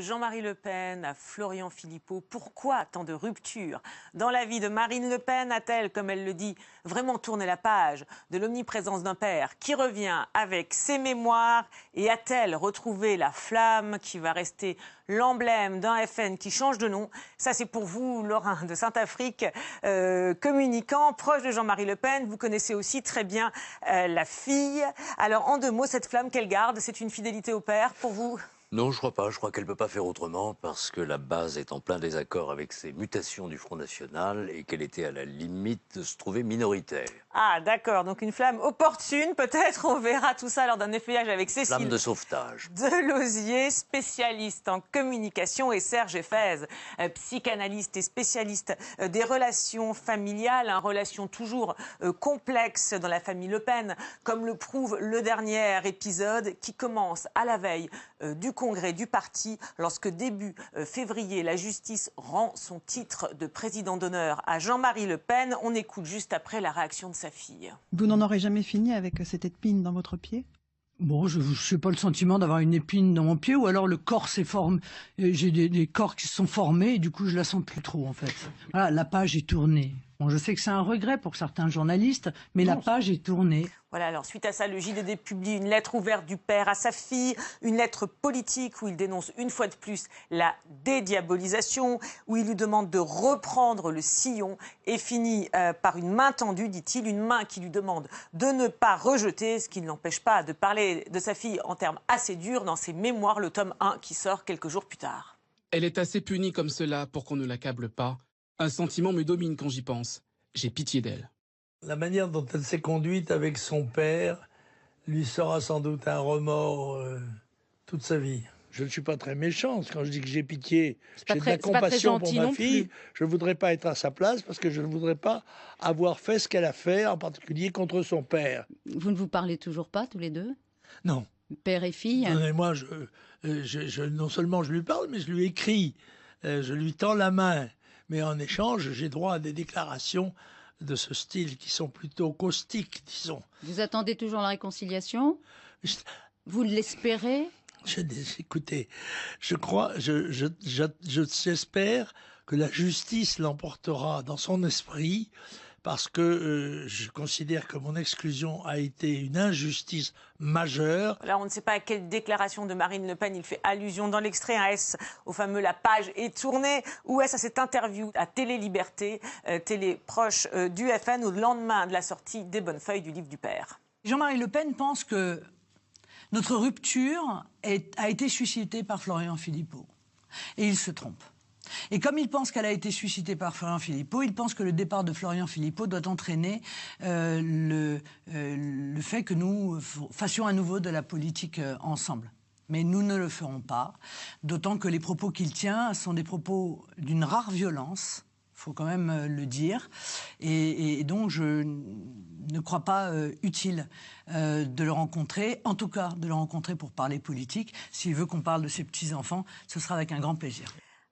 Jean-Marie Le Pen à Florian Philippot. Pourquoi tant de ruptures dans la vie de Marine Le Pen? A-t-elle, comme elle le dit, vraiment tourné la page de l'omniprésence d'un père qui revient avec ses mémoires? Et a-t-elle retrouvé la flamme qui va rester l'emblème d'un FN qui change de nom? Ça, c'est pour vous, Laurent de Saint-Affrique, communicant, proche de Jean-Marie Le Pen. Vous connaissez aussi très bien la fille. Alors, en deux mots, cette flamme qu'elle garde, c'est une fidélité au père pour vous? Non, je crois pas. Je crois qu'elle peut pas faire autrement parce que la base est en plein désaccord avec ses mutations du Front National et qu'elle était à la limite de se trouver minoritaire. Ah, d'accord. Donc une flamme opportune, peut-être. On verra tout ça lors d'un effeuillage avec Cécile Flamme de sauvetage. Delosier, spécialiste en communication, et Serge Effez, psychanalyste et spécialiste des relations familiales, relations toujours complexes dans la famille Le Pen, comme le prouve le dernier épisode qui commence à la veille du congrès du parti, lorsque début février, la justice rend son titre de président d'honneur à Jean-Marie Le Pen. On écoute juste après la réaction de sa fille. Vous n'en aurez jamais fini avec cette épine dans votre pied? Bon, je n'ai pas le sentiment d'avoir une épine dans mon pied, ou alors le corps s'est formé. J'ai des corps qui se sont formés, et du coup je la sens plus trop en fait. Voilà, la page est tournée. Bon, je sais que c'est un regret pour certains journalistes, mais la page est tournée. Voilà, alors suite à ça, le JDD publie une lettre ouverte du père à sa fille, une lettre politique où il dénonce une fois de plus la dédiabolisation, où il lui demande de reprendre le sillon et finit par une main tendue, dit-il, une main qui lui demande de ne pas rejeter, ce qui ne l'empêche pas de parler de sa fille en termes assez durs dans ses mémoires, le tome 1 qui sort quelques jours plus tard. Elle est assez punie comme cela pour qu'on ne l'accable pas. Un sentiment me domine quand j'y pense. J'ai pitié d'elle. La manière dont elle s'est conduite avec son père lui sera sans doute un remords toute sa vie. Je ne suis pas très méchant quand je dis que j'ai pitié. J'ai de la compassion pour ma fille. Je ne voudrais pas être à sa place parce que je ne voudrais pas avoir fait ce qu'elle a fait, en particulier contre son père. Vous ne vous parlez toujours pas tous les deux? Non. Père et fille? Non, et moi, non seulement je lui parle, mais je lui écris. Je lui tends la main. Mais en échange, j'ai droit à des déclarations de ce style qui sont plutôt caustiques, disons. Vous attendez toujours la réconciliation? Vous l'espérez? Écoutez, j'espère que la justice l'emportera dans son esprit, parce que je considère que mon exclusion a été une injustice majeure. Là, on ne sait pas à quelle déclaration de Marine Le Pen il fait allusion dans l'extrait. Est-ce au fameux « La page est tournée » ou est-ce à cette interview à Télé Liberté, télé proche du FN, au lendemain de la sortie des bonnes feuilles du livre du père? Jean-Marie Le Pen pense que notre rupture a été suscitée par Florian Philippot. Et il se trompe. Et comme il pense qu'elle a été suscitée par Florian Philippot, il pense que le départ de Florian Philippot doit entraîner le fait que nous fassions à nouveau de la politique ensemble. Mais nous ne le ferons pas, d'autant que les propos qu'il tient sont des propos d'une rare violence, il faut quand même le dire, et donc je ne crois pas utile de le rencontrer, en tout cas de le rencontrer pour parler politique. S'il veut qu'on parle de ses petits-enfants, ce sera avec un grand plaisir.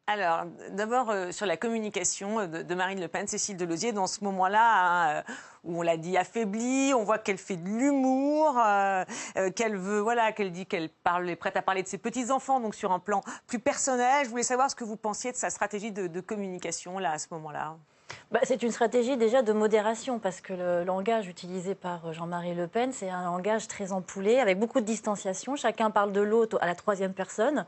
Alors, d'abord, sur la communication de Marine Le Pen, Cécile Delosier, dans ce moment-là, où on l'a dit affaiblie, on voit qu'elle fait de l'humour, qu'elle veut, voilà, qu'elle dit qu'elle est prête à parler de ses petits-enfants, donc sur un plan plus personnel. Je voulais savoir ce que vous pensiez de sa stratégie de communication, là, à ce moment-là. C'est une stratégie déjà de modération, parce que le langage utilisé par Jean-Marie Le Pen, c'est un langage très empoulé, avec beaucoup de distanciation. Chacun parle de l'autre à la troisième personne.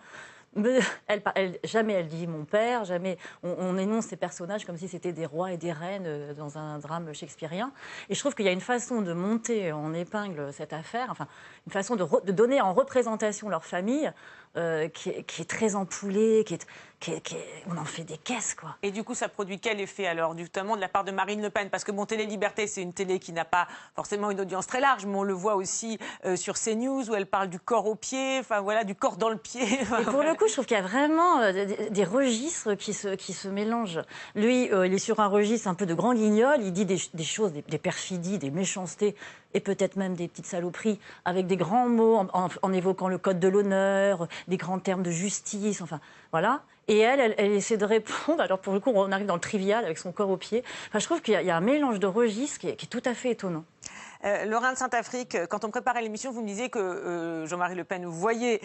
Jamais elle dit mon père, jamais on énonce ces personnages comme si c'était des rois et des reines dans un drame shakespearien. Et je trouve qu'il y a une façon de monter en épingle cette affaire, enfin une façon de donner en représentation leur famille qui est très empoulée, on en fait des caisses, quoi. Et du coup, ça produit quel effet, alors, notamment de la part de Marine Le Pen? Parce que bon, Télé Liberté, c'est une télé qui n'a pas forcément une audience très large, mais on le voit aussi sur CNews, où elle parle du corps au pied, enfin voilà, du corps dans le pied. Et pour le coup, je trouve qu'il y a vraiment des registres qui se mélangent. Lui, il est sur un registre un peu de grand guignol, il dit des choses, des perfidies, des méchancetés, et peut-être même des petites saloperies, avec des grands mots, en évoquant le code de l'honneur, des grands termes de justice, enfin, voilà. Et elle essaie de répondre. Alors, pour le coup, on arrive dans le trivial avec son corps au pied. Enfin, je trouve qu'il y a un mélange de registres qui est tout à fait étonnant. Laurent de Saint-Afrique, quand on préparait l'émission, vous me disiez que Jean-Marie Le Pen voyait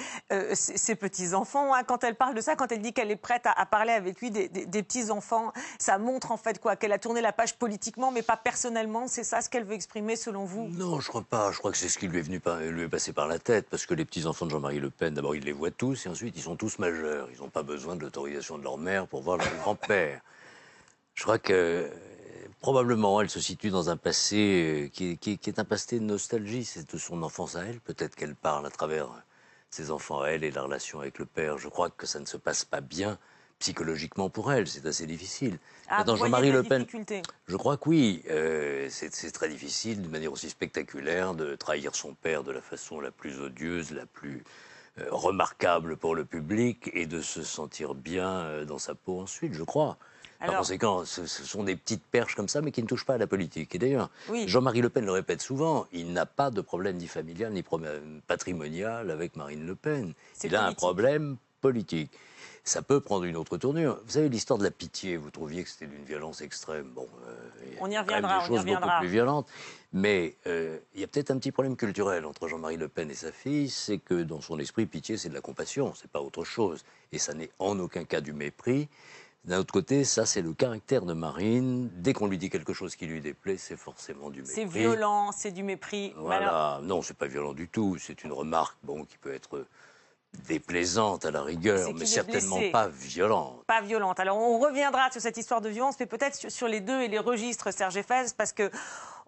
ses petits-enfants. Hein, quand elle parle de ça, quand elle dit qu'elle est prête à parler avec lui des petits-enfants, ça montre en fait quoi? Qu'elle a tourné la page politiquement, mais pas personnellement. C'est ça ce qu'elle veut exprimer selon vous? Non, je crois pas. Je crois que c'est ce qui lui est passé par la tête. Parce que les petits-enfants de Jean-Marie Le Pen, d'abord, ils les voient tous. Et ensuite, ils sont tous majeurs. Ils n'ont pas besoin de l'autorisation de leur mère pour voir leur grand-père. Je crois que probablement elle se situe dans un passé qui est un passé de nostalgie. C'est de son enfance à elle. Peut-être qu'elle parle à travers ses enfants à elle et la relation avec le père. Je crois que ça ne se passe pas bien psychologiquement pour elle. C'est assez difficile. Dans Jean-Marie Le Pen, je crois que oui. C'est très difficile, d'une manière aussi spectaculaire, de trahir son père de la façon la plus odieuse, la plus remarquable pour le public, et de se sentir bien dans sa peau ensuite, je crois. Par conséquent, ce sont des petites perches comme ça, mais qui ne touchent pas à la politique. Et d'ailleurs, Jean-Marie Le Pen le répète souvent, il n'a pas de problème ni familial ni patrimonial avec Marine Le Pen. Il a un problème politique. Ça peut prendre une autre tournure. Vous savez, l'histoire de la pitié, vous trouviez que c'était d'une violence extrême. Bon, on y reviendra, des choses beaucoup plus violentes. Mais il y a peut-être un petit problème culturel entre Jean-Marie Le Pen et sa fille, c'est que dans son esprit, pitié, c'est de la compassion, c'est pas autre chose. Et ça n'est en aucun cas du mépris. D'un autre côté, ça, c'est le caractère de Marine. Dès qu'on lui dit quelque chose qui lui déplaît, c'est forcément du mépris. C'est violent, c'est du mépris. Voilà. Non, c'est pas violent du tout. C'est une remarque, qui peut être déplaisante à la rigueur, mais certainement pas violente. Pas violente. Alors, on reviendra sur cette histoire de violence, mais peut-être sur les deux et les registres, Serge Effès, parce que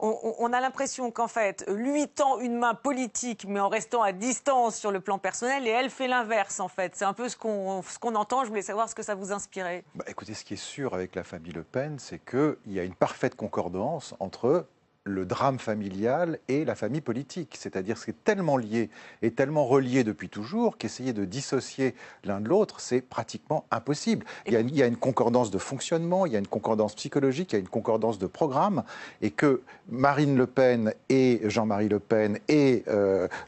on a l'impression qu'en fait, lui tend une main politique, mais en restant à distance sur le plan personnel, et elle fait l'inverse, en fait. C'est un peu ce qu'on entend. Je voulais savoir ce que ça vous inspirait. Écoutez, ce qui est sûr avec la famille Le Pen, c'est qu'il y a une parfaite concordance entre le drame familial et la famille politique. C'est-à-dire que c'est tellement lié et tellement relié depuis toujours qu'essayer de dissocier l'un de l'autre, c'est pratiquement impossible. Il y a une concordance de fonctionnement, il y a une concordance psychologique, il y a une concordance de programme, et que Marine Le Pen et Jean-Marie Le Pen et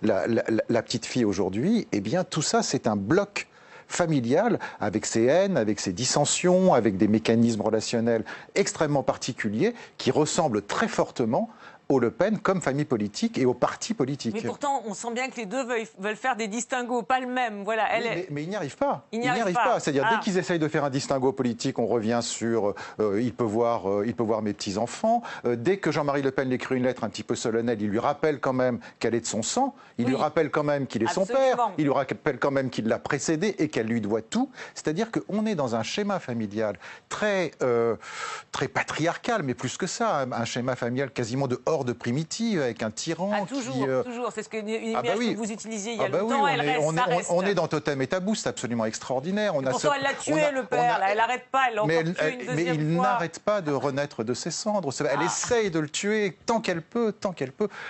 la petite fille aujourd'hui, eh bien tout ça c'est un bloc familial, avec ses haines, avec ses dissensions, avec des mécanismes relationnels extrêmement particuliers qui ressemblent très fortement aux Le Pen comme famille politique et aux partis politiques. Mais pourtant, on sent bien que les deux veulent faire des distinguos, pas le même. Voilà, mais ils n'y arrivent pas. Ils n'y arrivent pas. C'est-à-dire, dès qu'ils essayent de faire un distinguo politique, on revient sur il peut voir mes petits-enfants. Dès que Jean-Marie Le Pen lui écrit une lettre un petit peu solennelle, il lui rappelle quand même qu'elle est de son sang. Il lui rappelle quand même qu'il est son père. Il lui rappelle quand même qu'il l'a précédé et qu'elle lui doit tout. C'est-à-dire qu'on est dans un schéma familial très patriarcal, mais plus que ça, un schéma familial quasiment de horde primitive, avec un tyran toujours. C'est une image que vous utilisiez il y a longtemps. On est dans Totem et Tabou, c'est absolument extraordinaire. Pourtant, elle l'a tué, le père. Elle n'arrête pas, elle l'a encore tué une deuxième fois. Mais il n'arrête pas de renaître de ses cendres. Elle essaye de le tuer tant qu'elle peut,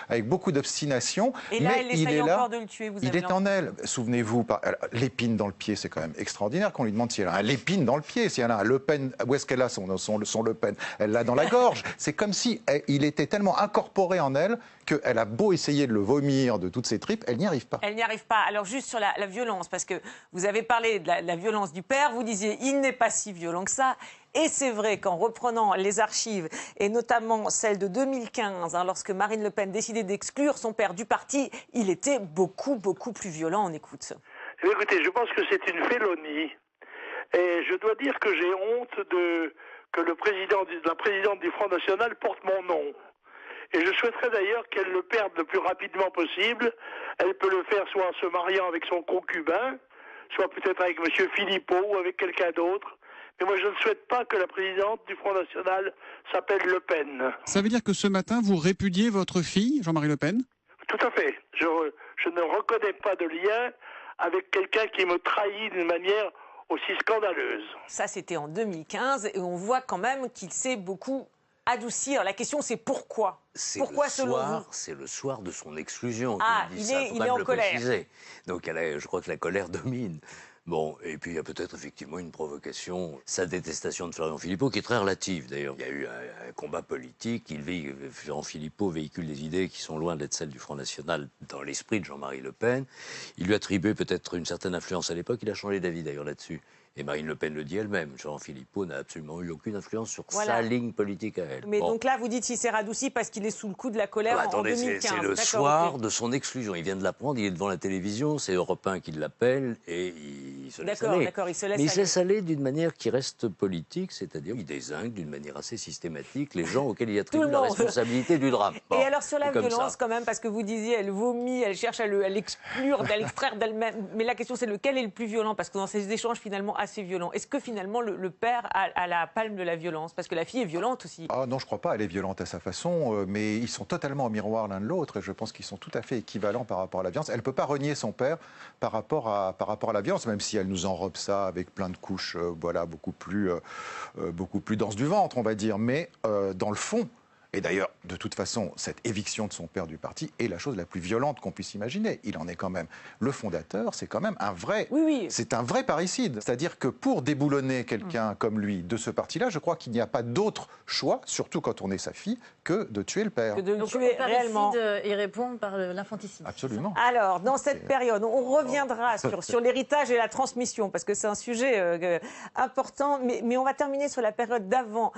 avec beaucoup d'obstination. Et là, elle essaye encore de le tuer. Il est en elle. Souvenez-vous, l'épine dans le pied, c'est quand même extraordinaire qu'on lui demande si elle a l'épine dans le pied, si elle a un Le Pen, où est-ce qu'elle a son Le Pen? Elle l'a dans la gorge. C'est comme si il était tellement incorporé en elle qu'elle a beau essayer de le vomir de toutes ses tripes, elle n'y arrive pas. Elle n'y arrive pas. Alors juste sur la violence, parce que vous avez parlé de la violence du père, vous disiez il n'est pas si violent que ça. Et c'est vrai qu'en reprenant les archives, et notamment celles de 2015, lorsque Marine Le Pen décidait d'exclure son père du parti, il était beaucoup, beaucoup plus violent. On écoute. Écoutez, je pense que c'est une félonie. Et je dois dire que j'ai honte que la présidente du Front National porte mon nom. Et je souhaiterais d'ailleurs qu'elle le perde le plus rapidement possible. Elle peut le faire soit en se mariant avec son concubin, soit peut-être avec M. Philippot ou avec quelqu'un d'autre. Mais moi, je ne souhaite pas que la présidente du Front National s'appelle Le Pen. Ça veut dire que ce matin, vous répudiez votre fille, Jean-Marie Le Pen? Tout à fait. Je ne reconnais pas de lien avec quelqu'un qui me trahit d'une manière aussi scandaleuse. Ça, c'était en 2015, et on voit quand même qu'il s'est beaucoup adoucir. La question, c'est pourquoi? Pourquoi selon vous? C'est le soir de son exclusion. Il est en colère. Donc je crois que la colère domine. Bon, et puis il y a peut-être effectivement une provocation, sa détestation de Florian Philippot, qui est très relative d'ailleurs. Il y a eu un combat politique, Florian Philippot véhicule des idées qui sont loin d'être celles du Front National dans l'esprit de Jean-Marie Le Pen. Il lui attribuait peut-être une certaine influence à l'époque, il a changé d'avis d'ailleurs là-dessus. Et Marine Le Pen le dit elle-même, Jean Philippot n'a absolument eu aucune influence sur Voilà. sa ligne politique à elle. Mais donc là, vous dites qu'il s'est radouci parce qu'il est sous le coup de la colère en Attendez, 2015. c'est le soir de son exclusion. Il vient de l'apprendre, il est devant la télévision, c'est Europe 1 qui l'appelle et il se laisse aller. D'accord, il se laisse Mais il aller. se laisse aller d'une manière qui reste politique, c'est-à-dire il dézingue d'une manière assez systématique les gens auxquels il attribue la responsabilité du drame. Bon, et alors sur la violence ça. quand même, parce que vous disiez, elle vomit, elle cherche à l'exclure, à l'extraire d'elle-même. Mais la question c'est lequel est le plus violent? Parce que dans ces échanges finalement assez violents, est-ce que finalement le père a la palme de la violence? Parce que la fille est violente aussi. Ah non, je ne crois pas, elle est violente à sa façon, mais ils sont totalement au miroir l'un de l'autre et je pense qu'ils sont tout à fait équivalents par rapport à la violence. Elle ne peut pas renier son père par rapport à la violence, même si elle nous enrobe ça avec plein de couches voilà, beaucoup plus denses du ventre, on va dire. Mais dans le fond, et d'ailleurs, de toute façon, cette éviction de son père du parti est la chose la plus violente qu'on puisse imaginer. Il en est quand même le fondateur, c'est quand même un vrai, c'est un vrai parricide. C'est-à-dire que pour déboulonner quelqu'un comme lui de ce parti-là, je crois qu'il n'y a pas d'autre choix, surtout quand on est sa fille, que de tuer le père. Que de le tuer réellement. Il répond par l'infanticide. Absolument. Alors, dans cette période, on reviendra sur l'héritage et la transmission, parce que c'est un sujet important, mais on va terminer sur la période d'avant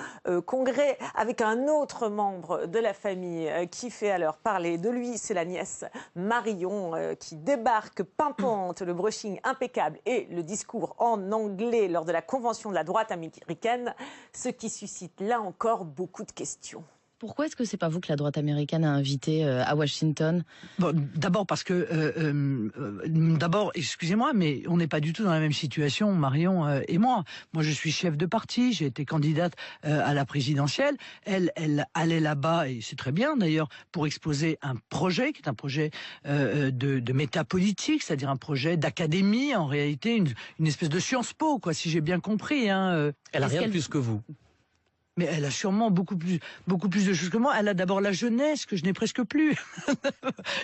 Congrès avec un autre membre de la famille qui fait alors parler de lui, c'est la nièce Marion qui débarque pimpante, le brushing impeccable et le discours en anglais lors de la convention de la droite américaine, ce qui suscite là encore beaucoup de questions. Pourquoi est-ce que c'est pas vous que la droite américaine a invité à Washington? Bon, d'abord parce que, d'abord, excusez-moi, mais on n'est pas du tout dans la même situation, Marion et moi. Moi, je suis chef de parti, j'ai été candidate à la présidentielle. Elle allait là-bas, et c'est très bien d'ailleurs, pour exposer un projet qui est un projet de métapolitique, c'est-à-dire un projet d'académie, en réalité, une espèce de Sciences Po, quoi, si j'ai bien compris. Hein. Elle a rien de plus que vous. Mais elle a sûrement beaucoup plus de choses que moi. Elle a d'abord la jeunesse, que je n'ai presque plus.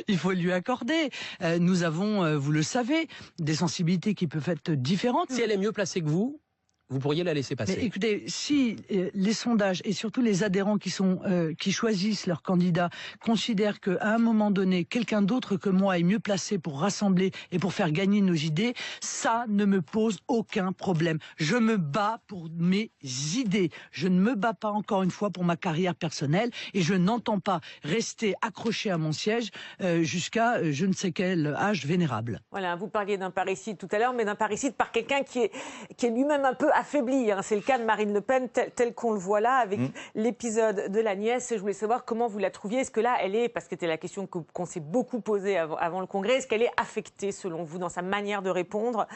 Il faut lui accorder. Nous avons, vous le savez, des sensibilités qui peuvent être différentes. Si elle est mieux placée que vous pourriez la laisser passer. Mais écoutez, si les sondages et surtout les adhérents qui choisissent leur candidat considèrent qu'à un moment donné, quelqu'un d'autre que moi est mieux placé pour rassembler et pour faire gagner nos idées, ça ne me pose aucun problème. Je me bats pour mes idées. Je ne me bats pas encore une fois pour ma carrière personnelle et je n'entends pas rester accroché à mon siège jusqu'à je ne sais quel âge vénérable. Voilà, vous parliez d'un parricide tout à l'heure, mais d'un parricide par quelqu'un qui est lui-même un peu affaibli. Hein. C'est le cas de Marine Le Pen, tel qu'on le voit là, avec l'épisode de la nièce. Je voulais savoir comment vous la trouviez. Est-ce que là, elle est, parce que c'était la question qu'on s'est beaucoup posée avant le Congrès, est-ce qu'elle est affectée, selon vous, dans sa manière de répondre ?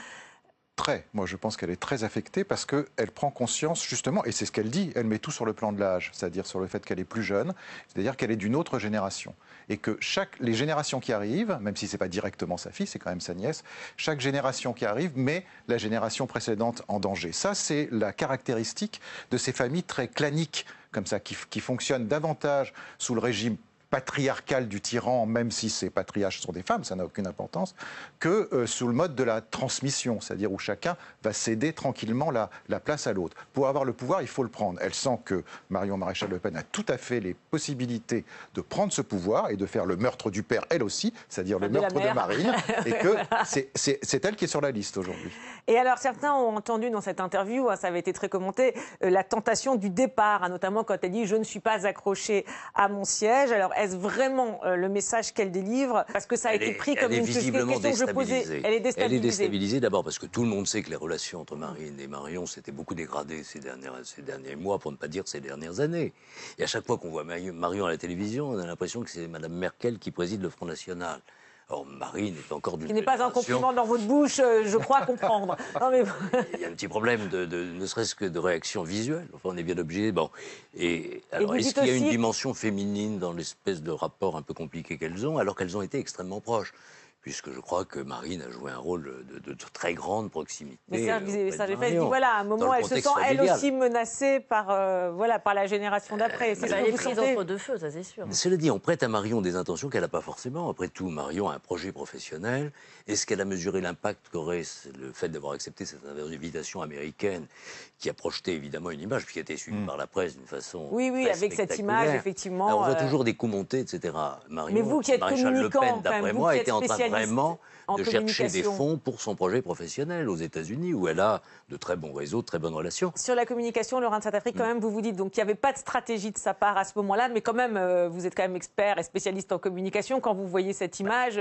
Très. Moi, je pense qu'elle est très affectée parce qu'elle prend conscience, justement, et c'est ce qu'elle dit, elle met tout sur le plan de l'âge, c'est-à-dire sur le fait qu'elle est plus jeune, c'est-à-dire qu'elle est d'une autre génération. Et que les générations qui arrivent, même si ce n'est pas directement sa fille, c'est quand même sa nièce, chaque génération qui arrive met la génération précédente en danger. Ça, c'est la caractéristique de ces familles très claniques, comme ça, qui fonctionnent davantage sous le régime patriarcale du tyran, même si ces patriarches sont des femmes, ça n'a aucune importance, que sous le mode de la transmission, c'est-à-dire où chacun va céder tranquillement la place à l'autre. Pour avoir le pouvoir, il faut le prendre. Elle sent que Marion Maréchal Le Pen a tout à fait les possibilités de prendre ce pouvoir et de faire le meurtre du père, elle aussi, c'est-à-dire le meurtre de Marine, et que c'est elle qui est sur la liste aujourd'hui. Et alors, certains ont entendu dans cette interview, ça avait été très commenté, la tentation du départ, notamment quand elle dit « je ne suis pas accrochée à mon siège ». Alors, est-ce vraiment le message qu'elle délivre? Parce que ça a été pris comme une question que je posais. Elle est déstabilisée. Elle est déstabilisée d'abord parce que tout le monde sait que les relations entre Marine et Marion s'étaient beaucoup dégradées ces derniers mois, pour ne pas dire ces dernières années. Et à chaque fois qu'on voit Marion à la télévision, on a l'impression que c'est Mme Merkel qui préside le Front National. Or, Marine est encore d'une génération... Ce n'est pas un compliment dans votre bouche, je crois comprendre. Non, mais... Il y a un petit problème ne serait-ce que de réaction visuelle. Enfin, on est bien obligé. Bon. Et alors, est-ce qu'il y a une dimension féminine dans l'espèce de rapport un peu compliqué qu'elles ont, alors qu'elles ont été extrêmement proches? Puisque je crois que Marine a joué un rôle de très grande proximité. Mais Serge dit, voilà, à un moment, elle se sent elle aussi menacée par la génération d'après. Elle est prise entre deux feux, ça c'est sûr. Mais cela dit, on prête à Marion des intentions qu'elle n'a pas forcément. Après tout, Marion a un projet professionnel. Est-ce qu'elle a mesuré l'impact qu'aurait le fait d'avoir accepté cette invitation américaine qui a projeté évidemment une image, puis qui a été suivie par la presse d'une façon Oui, avec cette image, effectivement. Alors, on voit toujours des coups montés, etc. Mais vous qui êtes communicant, d'après moi, était en train de vraiment en de chercher des communication. fonds pour son projet professionnel aux États-Unis, où elle a de très bons réseaux, de très bonnes relations. Sur la communication, Laurent de Saint-Affrique, quand même, vous vous dites donc qu'il n'y avait pas de stratégie de sa part à ce moment-là, mais quand même, vous êtes quand même expert et spécialiste en communication. Quand vous voyez cette image...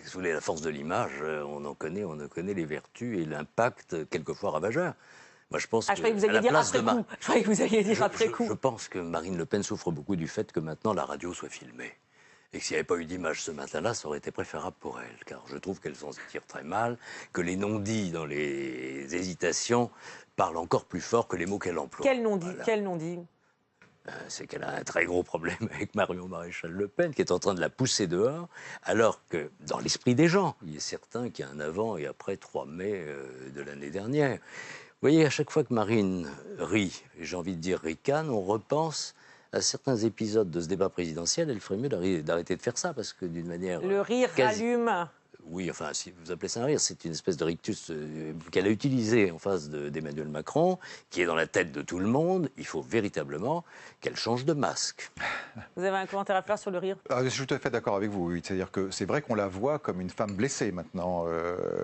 Si vous voulez, la force de l'image, on en connaît les vertus et l'impact quelquefois ravageur. Moi, je pense je croyais que vous alliez dire après coup. Je croyais que vous alliez dire après coup. Je pense que Marine Le Pen souffre beaucoup du fait que maintenant la radio soit filmée. Et que s'il n'y avait pas eu d'image ce matin-là, ça aurait été préférable pour elle. Car je trouve qu'elle s'en tire très mal, que les non-dits dans les hésitations parlent encore plus fort que les mots qu'elle emploie. Quel non-dit Voilà. Quel non-dit C'est qu'elle a un très gros problème avec Marion Maréchal Le Pen, qui est en train de la pousser dehors, alors que dans l'esprit des gens, il est certain qu'il y a un avant et après 3 mai de l'année dernière. Vous voyez, à chaque fois que Marine rit, et j'ai envie de dire ricane, on repense à certains épisodes de ce débat présidentiel. Elle ferait mieux d'arrêter de faire ça, parce que d'une manière... Le rire rallume. Oui, enfin, si vous appelez ça un rire, c'est une espèce de rictus qu'elle a utilisé en face d'Emmanuel Macron, qui est dans la tête de tout le monde. Il faut véritablement qu'elle change de masque. Vous avez un commentaire à faire sur le rire? Je suis tout à fait d'accord avec vous. Oui. C'est-à-dire que c'est vrai qu'on la voit comme une femme blessée maintenant,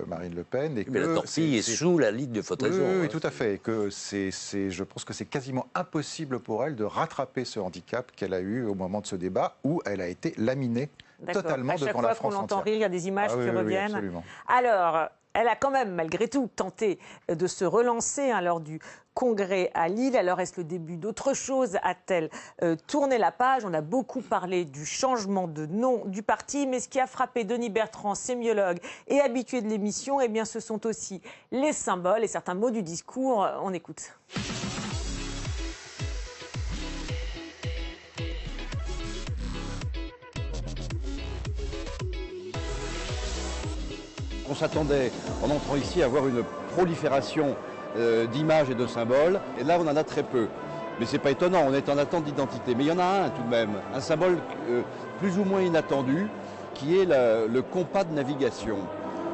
Marine Le Pen. Et mais la torpille est sous la ligne de faute raison. Oui, oui, tout à fait. Et que je pense que c'est quasiment impossible pour elle de rattraper ce handicap qu'elle a eu au moment de ce débat où elle a été laminée totalement devant la France entière. À chaque fois qu'on l'entend rire, il y a des images qui reviennent. Absolument. Alors, elle a quand même, malgré tout, tenté de se relancer lors du congrès à Lille. Alors, est-ce le début d'autre chose? A-t-elle tourné la page? On a beaucoup parlé du changement de nom du parti, mais ce qui a frappé Denis Bertrand, sémiologue et habitué de l'émission, eh bien, ce sont aussi les symboles et certains mots du discours. On écoute. On s'attendait, en entrant ici, à voir une prolifération d'images et de symboles. Et là, on en a très peu. Mais ce n'est pas étonnant, on est en attente d'identité. Mais il y en a un tout de même, un symbole plus ou moins inattendu, qui est le compas de navigation.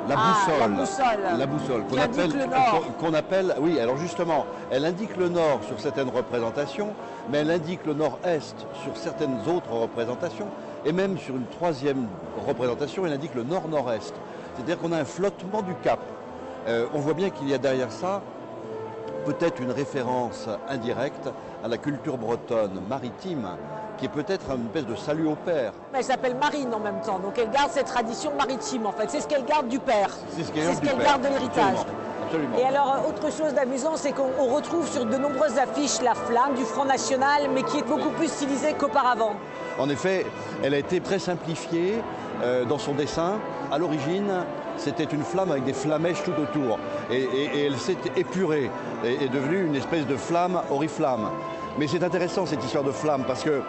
La boussole. La boussole. Qu'on appelle, oui, alors justement, elle indique le nord sur certaines représentations, mais elle indique le nord-est sur certaines autres représentations, et même sur une troisième représentation, elle indique le nord-nord-est. C'est-à-dire qu'on a un flottement du cap. On voit bien qu'il y a derrière ça peut-être une référence indirecte à la culture bretonne maritime, qui est peut-être une espèce de salut au père. Mais elle s'appelle Marine en même temps, donc elle garde cette tradition maritime en fait. C'est ce qu'elle garde du père. C'est ce qu'elle garde de l'héritage. Absolument. Et alors, autre chose d'amusant, c'est qu'on retrouve sur de nombreuses affiches la flamme du Front National, mais qui est beaucoup plus stylisée qu'auparavant. En effet, elle a été très simplifiée dans son dessin. À l'origine, c'était une flamme avec des flamèches tout autour. Et elle s'est épurée et est devenue une espèce de flamme oriflamme. Mais c'est intéressant cette histoire de flamme parce que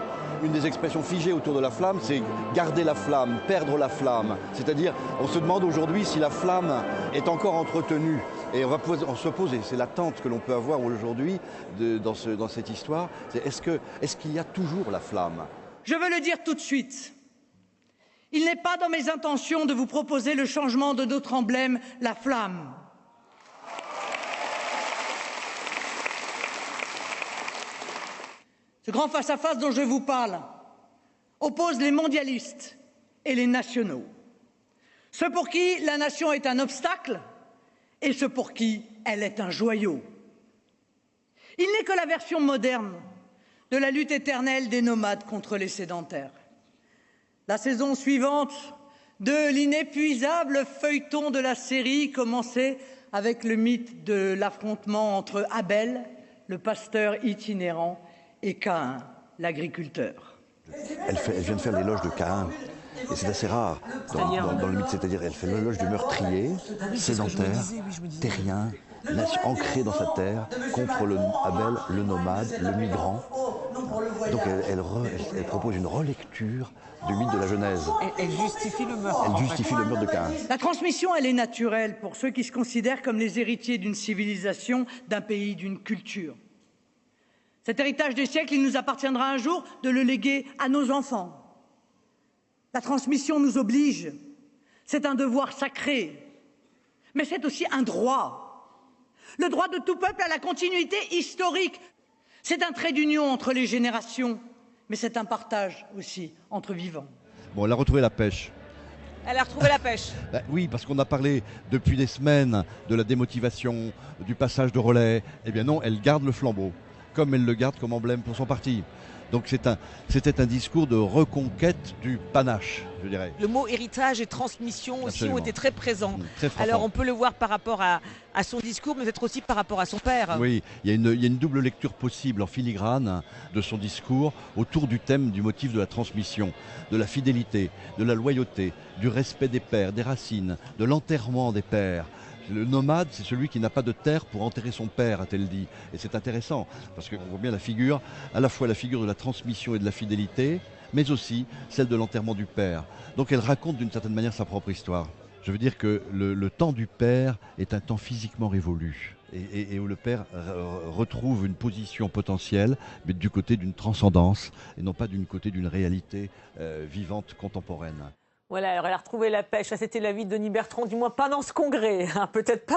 une des expressions figées autour de la flamme, c'est garder la flamme, perdre la flamme. C'est-à-dire, on se demande aujourd'hui si la flamme est encore entretenue. Et on se pose, et c'est l'attente que l'on peut avoir aujourd'hui dans cette histoire, c'est est-ce qu'il y a toujours la flamme? Je veux le dire tout de suite. Il n'est pas dans mes intentions de vous proposer le changement de notre emblème, la flamme. Ce grand face-à-face dont je vous parle oppose les mondialistes et les nationaux. Ceux pour qui la nation est un obstacle et ceux pour qui elle est un joyau. Il n'est que la version moderne de la lutte éternelle des nomades contre les sédentaires. La saison suivante de l'inépuisable feuilleton de la série commençait avec le mythe de l'affrontement entre Abel, le pasteur itinérant, et Caïn, l'agriculteur. Elle vient de faire l'éloge de Caïn. Et c'est assez rare dans le mythe, c'est-à-dire elle fait l'éloge du meurtrier, sédentaire, terrien, ancré dans sa terre, contre le Abel, le nomade, le migrant. Donc elle propose une relecture du mythe de la Genèse. Elle justifie le meurtre. Elle justifie le meurtre de Caïn. La transmission, elle est naturelle pour ceux qui se considèrent comme les héritiers d'une civilisation, d'un pays, d'une culture. Cet héritage des siècles, il nous appartiendra un jour de le léguer à nos enfants. La transmission nous oblige. C'est un devoir sacré. Mais c'est aussi un droit. Le droit de tout peuple à la continuité historique. C'est un trait d'union entre les générations, mais c'est un partage aussi entre vivants. Bon, elle a retrouvé la pêche. Elle a retrouvé la pêche. Oui, parce qu'on a parlé depuis des semaines de la démotivation, du passage de relais. Eh bien non, elle garde le flambeau, comme elle le garde comme emblème pour son parti. Donc c'était un discours de reconquête du panache, je dirais. Le mot héritage et transmission aussi Absolument. ont été très présents. Très frappant. Alors on peut le voir par rapport à son discours, mais peut-être aussi par rapport à son père. Oui, il y a une double lecture possible en filigrane de son discours autour du thème du motif de la transmission, de la fidélité, de la loyauté, du respect des pères, des racines, de l'enterrement des pères. Le nomade, c'est celui qui n'a pas de terre pour enterrer son père, a-t-elle dit. Et c'est intéressant, parce qu'on voit bien la figure, à la fois la figure de la transmission et de la fidélité, mais aussi celle de l'enterrement du père. Donc elle raconte d'une certaine manière sa propre histoire. Je veux dire que le temps du père est un temps physiquement révolu. Et où le père retrouve une position potentielle, mais du côté d'une transcendance, et non pas du côté d'une réalité vivante, contemporaine. Voilà, alors elle a retrouvé la pêche. Ça, c'était l'avis de Denis Bertrand, du moins pas dans ce congrès, hein, peut-être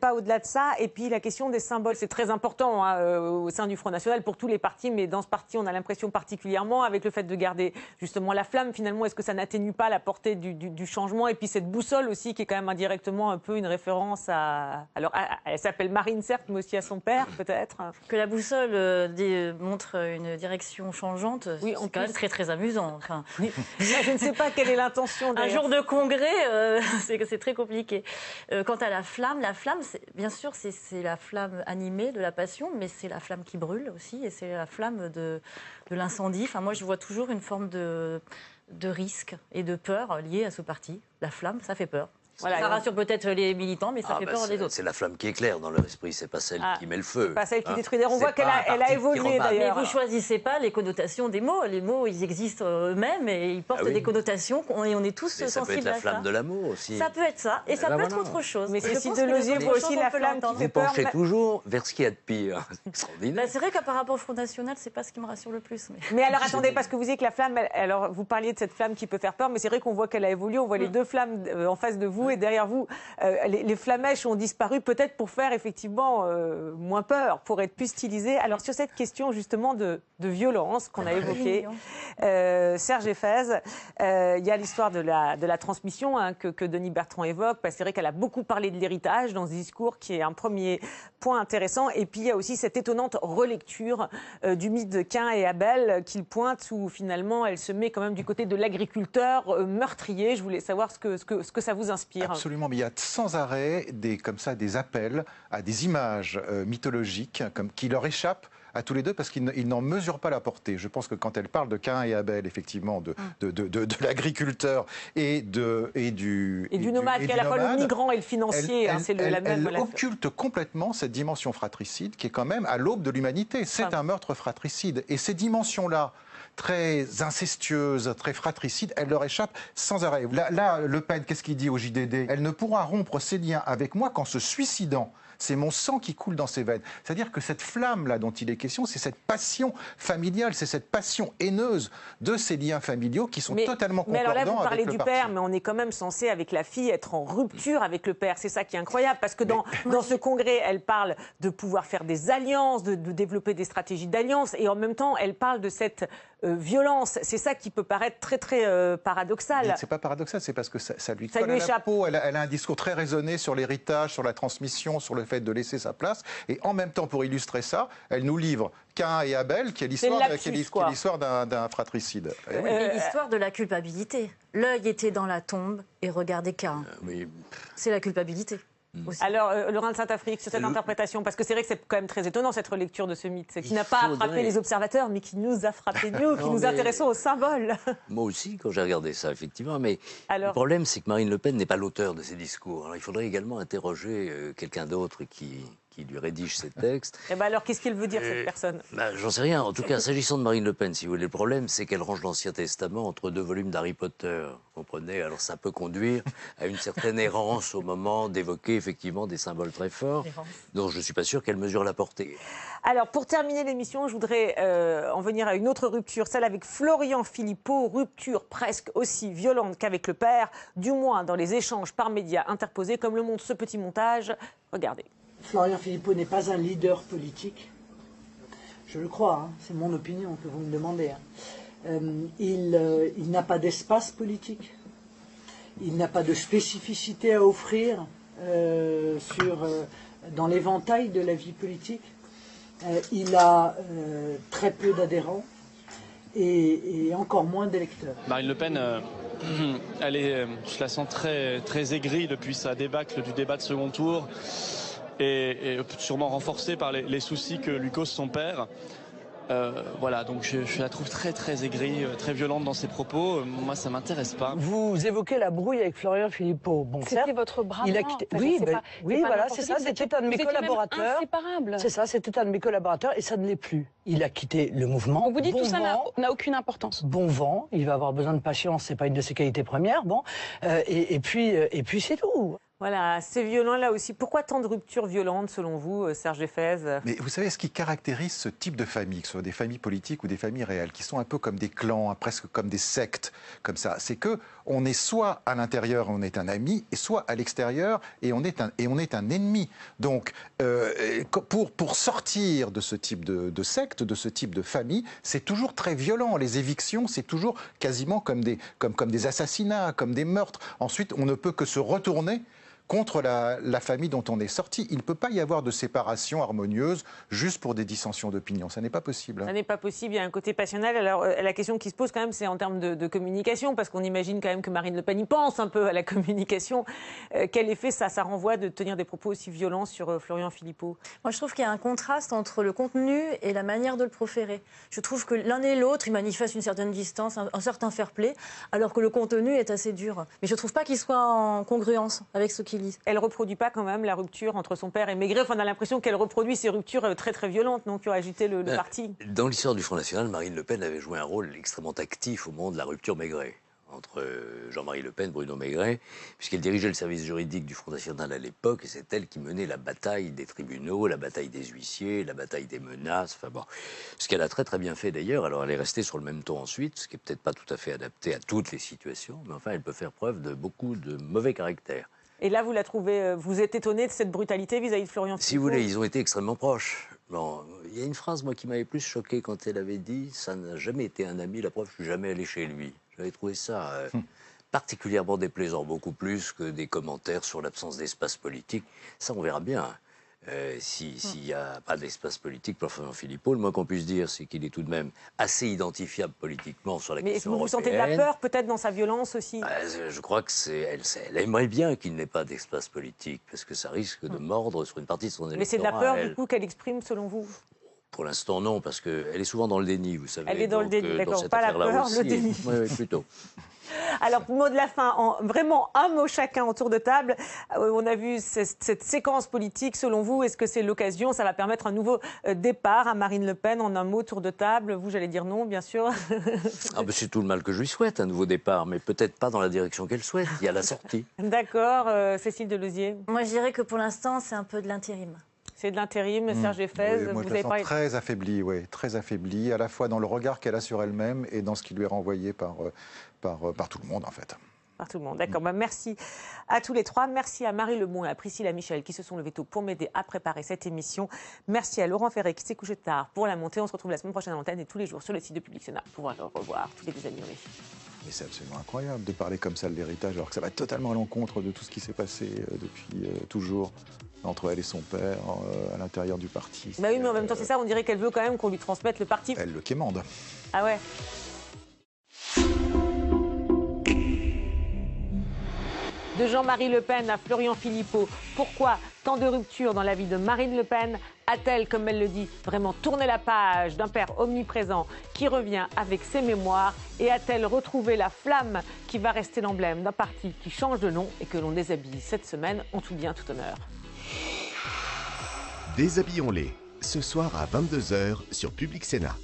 pas au-delà de ça. Et puis la question des symboles, c'est très important au sein du Front National pour tous les partis, mais dans ce parti, on a l'impression particulièrement avec le fait de garder justement la flamme. Finalement, est-ce que ça n'atténue pas la portée du changement? Et puis cette boussole aussi, qui est quand même indirectement un peu une référence à... Alors, elle s'appelle Marine, certes, mais aussi à son père, peut-être. Que la boussole montre une direction changeante, oui, c'est quand même très très amusant. Enfin, oui. Je ne sais pas quelle est l'intention. Un jour de congrès, c'est très compliqué. Quant à la flamme, bien sûr, c'est la flamme animée de la passion, mais c'est la flamme qui brûle aussi, et c'est la flamme de l'incendie. Enfin, moi, je vois toujours une forme de risque et de peur liée à ce parti. La flamme, ça fait peur. Voilà, ça rassure peut-être les militants, mais ça fait peur les autres. C'est la flamme qui éclaire dans leur esprit, c'est pas celle qui met le feu. C'est pas celle qui détruit. On voit qu'elle a évolué d'ailleurs. Mais vous choisissez pas les connotations des mots. Les mots, ils existent eux-mêmes et ils portent des connotations et on est tous sensibles à ça. Ça peut être la flamme de l'amour aussi. Ça peut être ça et ça peut être autre chose. Mais Cécile Delosier voit aussi la flamme qui fait peur. Vous penchez toujours vers ce qu'il y a de pire. Extraordinaire. C'est vrai qu'à par rapport au Front National, c'est pas ce qui me rassure le plus. Mais alors attendez, parce que vous dites que la flamme, alors vous parliez de cette flamme qui peut faire peur, mais c'est vrai qu'on voit qu'elle a évolué. On voit les deux flammes en face de vous et derrière vous. Les flamèches ont disparu peut-être pour faire effectivement moins peur, pour être plus stylisées. Alors sur cette question justement de violence qu'on a évoquée, Serge Effez, il y a l'histoire de la transmission que Denis Bertrand évoque. C'est vrai qu'elle a beaucoup parlé de l'héritage dans ce discours qui est un premier point intéressant. Et puis il y a aussi cette étonnante relecture du mythe de Caïn et Abel qu'il pointe où finalement elle se met quand même du côté de l'agriculteur meurtrier. Je voulais savoir ce que ça vous inspire. Absolument, mais il y a sans arrêt des appels à des images mythologiques qui leur échappent à tous les deux parce qu'ils n'en mesurent pas la portée. Je pense que quand elle parle de Caïn et Abel, effectivement, de l'agriculteur et du nomade, qui est à la fois le migrant et le financier, c'est la même. Elle occulte complètement cette dimension fratricide qui est quand même à l'aube de l'humanité. C'est un meurtre fratricide. Et ces dimensions-là, très incestueuse, très fratricide, elle leur échappe sans arrêt. Là, Le Pen, qu'est-ce qu'il dit au JDD? Elle ne pourra rompre ses liens avec moi qu'en se suicidant. C'est mon sang qui coule dans ses veines. C'est-à-dire que cette flamme-là dont il est question, c'est cette passion familiale, c'est cette passion haineuse de ces liens familiaux qui sont totalement concordants avec le parti. Mais alors là, vous parlez du père, mais on est quand même censé, avec la fille, être en rupture avec le père. C'est ça qui est incroyable, parce que dans ce congrès, elle parle de pouvoir faire des alliances, de développer des stratégies d'alliance, et en même temps, elle parle de cette violence. C'est ça qui peut paraître très, très paradoxal. C'est pas paradoxal, c'est parce que ça lui colle à la peau. Elle a un discours très raisonné sur l'héritage, sur la transmission, sur le fait de laisser sa place. Et en même temps, pour illustrer ça, elle nous livre Caïn et Abel, qui est l'histoire d'un fratricide. Et l'histoire de la culpabilité. L'œil était dans la tombe et regardez Caïn. C'est la culpabilité. Aussi. Alors, Laurent de Saint-Affrique, sur cette interprétation, parce que c'est vrai que c'est quand même très étonnant cette relecture de ce mythe, qui n'a pas frappé les observateurs, mais qui nous a frappé nous, qui nous intéressons au symbole. Moi aussi, quand j'ai regardé ça, effectivement, mais le problème, c'est que Marine Le Pen n'est pas l'auteur de ces discours. Alors, il faudrait également interroger quelqu'un d'autre qui lui rédige ces textes. Et alors, qu'est-ce qu'il veut dire, cette personne? J'en sais rien. En tout cas, s'agissant de Marine Le Pen, si vous voulez, le problème, c'est qu'elle range l'Ancien Testament entre deux volumes d'Harry Potter. Vous comprenez? Alors, ça peut conduire à une certaine errance au moment d'évoquer, effectivement, des symboles très forts, dont je ne suis pas sûr qu'elle mesure la portée. Alors, pour terminer l'émission, je voudrais en venir à une autre rupture, celle avec Florian Philippot, rupture presque aussi violente qu'avec le père, du moins dans les échanges par médias interposés, comme le montre ce petit montage. Regardez. Florian Philippot n'est pas un leader politique. Je le crois, c'est mon opinion que vous me demandez. Il n'a pas d'espace politique. il n'a pas de spécificité à offrir dans l'éventail de la vie politique. Il a très peu d'adhérents et encore moins d'électeurs. Marine Le Pen, je la sens très aigrie depuis sa débâcle du débat de second tour et sûrement renforcée par les soucis que lui cause son père. Voilà, donc je la trouve très aigrie, très violente dans ses propos. Moi, ça m'intéresse pas. Vous évoquez la brouille avec Florian Philippot. Bon, c'était votre bras droit. Oui, voilà, c'est ça. C'était un de mes collaborateurs. Inséparable. C'est ça, c'était un de mes collaborateurs et ça ne l'est plus. Il a quitté le mouvement. On vous dit tout ça n'a aucune importance. Bon vent, il va avoir besoin de patience, c'est pas une de ses qualités premières. Bon, et puis c'est tout. Voilà, c'est violent là aussi. Pourquoi tant de ruptures violentes selon vous, Serge Effez? Mais vous savez, ce qui caractérise ce type de famille, que ce soit des familles politiques ou des familles réelles, qui sont un peu comme des clans, presque comme des sectes, comme ça, c'est que on est soit à l'intérieur, on est un ami, et soit à l'extérieur, et on est un ennemi. Donc, pour sortir de ce type de secte, de ce type de famille, c'est toujours très violent. Les évictions, c'est toujours quasiment comme des assassinats, comme des meurtres. Ensuite, on ne peut que se retourner contre la famille dont on est sorti. Il ne peut pas y avoir de séparation harmonieuse juste pour des dissensions d'opinion. Ça n'est pas possible. Ça n'est pas possible, il y a un côté passionnel. Alors la question qui se pose quand même, c'est en termes de communication, parce qu'on imagine quand même que Marine Le Pen y pense un peu à la communication. Quel effet ça renvoie de tenir des propos aussi violents sur Florian Philippot? Moi, je trouve qu'il y a un contraste entre le contenu et la manière de le proférer. Je trouve que l'un et l'autre, ils manifestent une certaine distance, un certain fair-play, alors que le contenu est assez dur. Mais je ne trouve pas qu'il soit en congruence avec ce qu'il dit. Elle ne reproduit pas quand même la rupture entre son père et Maigret. Enfin, on a l'impression qu'elle reproduit ces ruptures très violentes, non, qui ont agité le parti. Dans l'histoire du Front National, Marine Le Pen avait joué un rôle extrêmement actif au moment de la rupture Maigret, entre Jean-Marie Le Pen et Bruno Maigret, puisqu'elle dirigeait le service juridique du Front National à l'époque, et c'est elle qui menait la bataille des tribunaux, la bataille des huissiers, la bataille des menaces, enfin bon. Ce qu'elle a très bien fait d'ailleurs. Alors elle est restée sur le même ton ensuite, ce qui n'est peut-être pas tout à fait adapté à toutes les situations, mais enfin elle peut faire preuve de beaucoup de mauvais caractère. Et là, vous la trouvez, vous êtes étonné de cette brutalité vis-à-vis de Florian Philippot? Si vous voulez, ils ont été extrêmement proches. Bon, il y a une phrase, moi, qui m'avait plus choqué quand elle avait dit « ça n'a jamais été un ami, la preuve, je ne suis jamais allé chez lui ». J'avais trouvé ça particulièrement déplaisant, beaucoup plus que des commentaires sur l'absence d'espace politique. Ça, on verra bien. S'il n'y a pas d'espace politique pour Florian Philippot, le moins qu'on puisse dire, c'est qu'il est tout de même assez identifiable politiquement sur la question européenne. Mais vous sentez de la peur, peut-être, dans sa violence aussi? Je crois que elle aimerait bien qu'il n'ait pas d'espace politique, parce que ça risque de mordre sur une partie de son électorat. Mais c'est de la peur, du coup, qu'elle exprime, selon vous? Pour l'instant, non, parce qu'elle est souvent dans le déni, vous savez. Elle est dans le déni, d'accord, pas la peur, le déni. Oui, plutôt. Alors, mot de la fin, vraiment un mot chacun autour de table. On a vu cette séquence politique. Selon vous, est-ce que c'est l'occasion? Ça va permettre un nouveau départ à Marine Le Pen en un mot tour de table? Vous, j'allais dire non, bien sûr. C'est tout le mal que je lui souhaite, un nouveau départ, mais peut-être pas dans la direction qu'elle souhaite. Il y a la sortie. D'accord. Cécile Delosier? Moi, je dirais que pour l'instant, c'est un peu de l'intérim. C'est de l'intérim, Serge Effez. Oui, moi, je la sens très affaiblie, à la fois dans le regard qu'elle a sur elle-même et dans ce qui lui est renvoyé par tout le monde, en fait. Par tout le monde, d'accord. Merci à tous les trois. Merci à Marie Lebon et à Priscilla Michel qui se sont levés tôt pour m'aider à préparer cette émission. Merci à Laurent Ferré qui s'est couché tard pour la montée. On se retrouve la semaine prochaine à l'antenne et tous les jours sur le site de Public Sénat pour pouvoir revoir tous les amis. Mais c'est absolument incroyable de parler comme ça de l'héritage, alors que ça va totalement à l'encontre de tout ce qui s'est passé depuis toujours entre elle et son père, à l'intérieur du parti. Bah oui, mais en même temps, c'est ça, on dirait qu'elle veut quand même qu'on lui transmette le parti. Elle le quémande. Ah ouais. De Jean-Marie Le Pen à Florian Philippot, pourquoi tant de ruptures dans la vie de Marine Le Pen? A-t-elle, comme elle le dit, vraiment tourné la page d'un père omniprésent qui revient avec ses mémoires? Et a-t-elle retrouvé la flamme qui va rester l'emblème d'un parti qui change de nom et que l'on déshabille cette semaine en tout bien, tout honneur? Déshabillons-les, ce soir à 22h sur Public Sénat.